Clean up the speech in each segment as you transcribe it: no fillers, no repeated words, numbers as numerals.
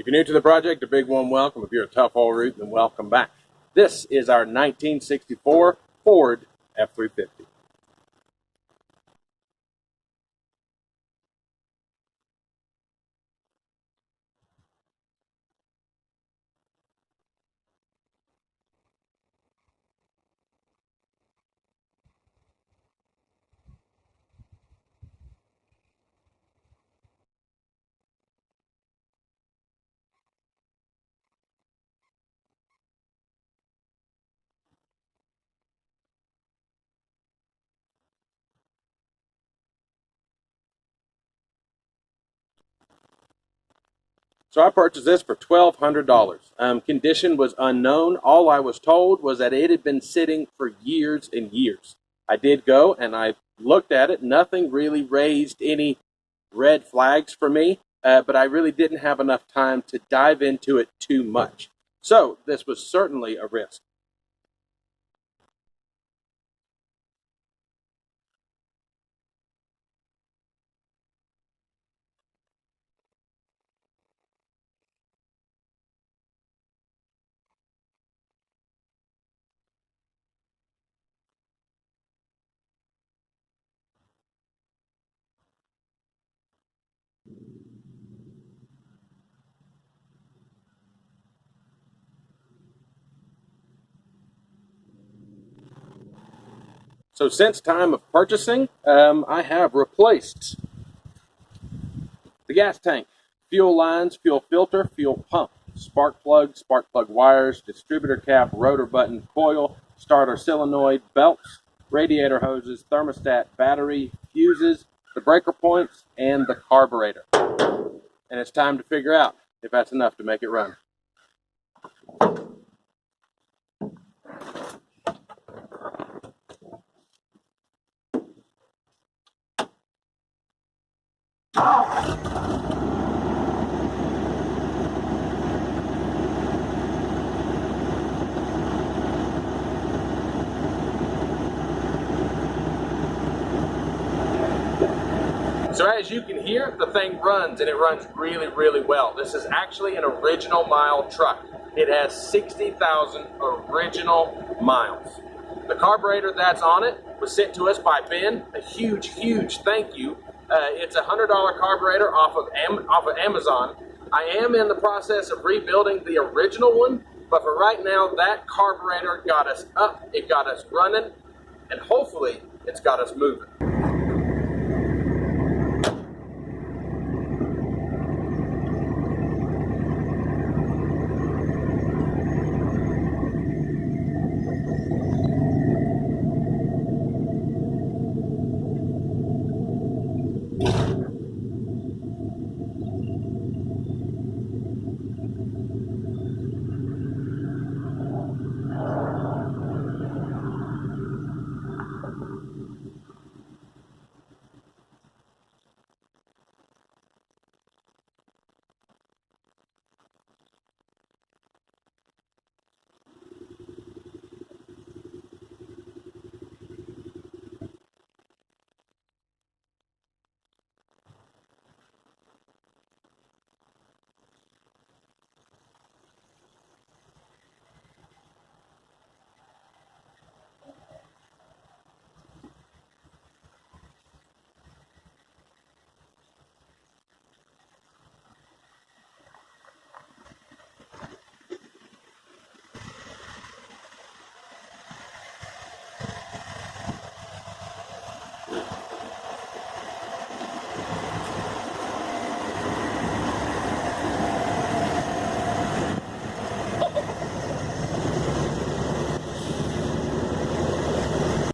If you're new to the project, a big warm welcome. If you're a tough old root, then welcome back. This is our 1964 Ford F350. So I purchased this for $1,200. Condition was unknown. All I was told was that it had been sitting for years and years. I did go and I looked at it. Nothing really raised any red flags for me, but I really didn't have enough time to dive into it too much. So this was certainly a risk. So since time of purchasing, I have replaced the gas tank, fuel lines, fuel filter, fuel pump, spark plug wires, distributor cap, rotor button, coil, starter solenoid, belts, radiator hoses, thermostat, battery, fuses, the breaker points, and the carburetor. And it's time to figure out if that's enough to make it run. So as you can hear, the thing runs, and it runs really, really well. This is actually an original mile truck. It has 60,000 original miles. The carburetor that's on it was sent to us by Ben. A huge, huge thank you. It's a $100 carburetor off of Amazon. I am in the process of rebuilding the original one, but for right now, that carburetor got us up, it got us running, and hopefully it's got us moving.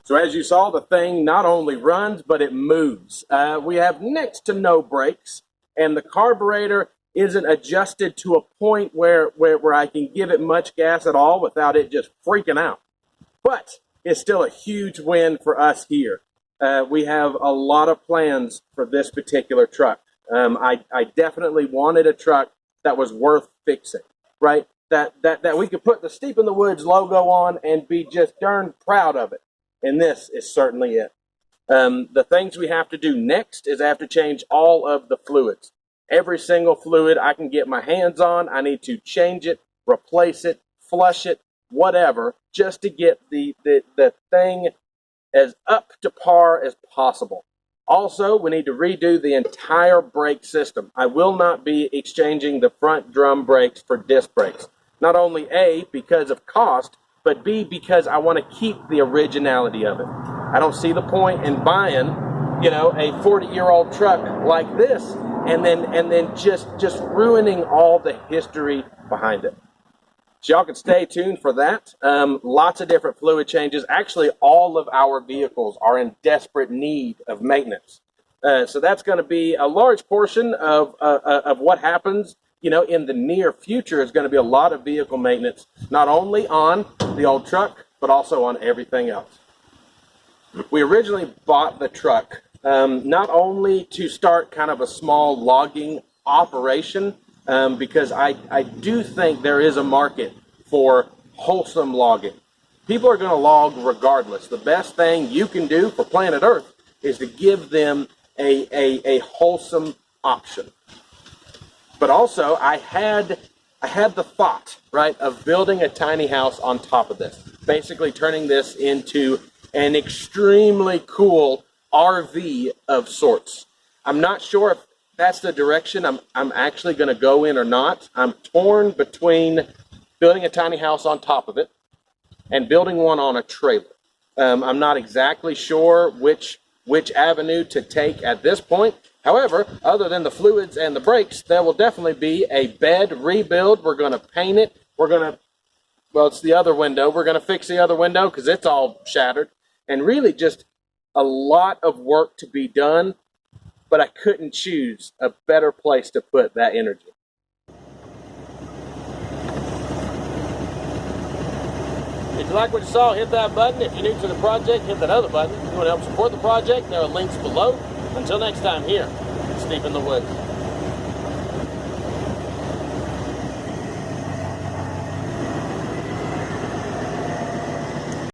So as you saw, the thing not only runs, but it moves. We have next to no brakes, and the carburetor isn't adjusted to a point where I can give it much gas at all without it just freaking out. But it's still a huge win for us here. We have a lot of plans for this particular truck. I definitely wanted a truck that was worth fixing, right? That we could put the Steep in the Woods logo on and be just darn proud of it. And this is certainly it. The things we have to do next is I have to change all of the fluids. every single fluid I can get my hands on. I need to change it, replace it, flush it, whatever, just to get the thing as up to par as possible. Also, we need to redo the entire brake system. I will not be exchanging the front drum brakes for disc brakes. Not only A, because of cost, but B, because I want to keep the originality of it. I don't see the point in buying, you know, a 40-year-old truck like this and then just ruining all the history behind it. So y'all can stay tuned for that. Lots of different fluid changes. Actually, all of our vehicles are in desperate need of maintenance. So that's going to be a large portion of what happens, you know, in the near future. Is going to be a lot of vehicle maintenance, not only on the old truck, but also on everything else. We originally bought the truck not only to start kind of a small logging operation, because I do think there is a market for wholesome logging. People are going to log regardless. The best thing you can do for planet Earth is to give them a wholesome option. But also, I had the thought, right, of building a tiny house on top of this, basically turning this into an extremely cool RV of sorts. I'm not sure if that's the direction I'm actually going to go in or not. I'm torn between building a tiny house on top of it and building one on a trailer. I'm not exactly sure which avenue to take at this point. However, other than the fluids and the brakes, there will definitely be a bed rebuild. We're going to paint it. We're going to, well, it's the other window. We're going to fix the other window because it's all shattered. And really just a lot of work to be done. But I couldn't choose a better place to put that energy. If you like what you saw, hit that button. If you're new to the project, hit that other button. If you want to help support the project, there are links below. Until next time, here, Steve in the Woods.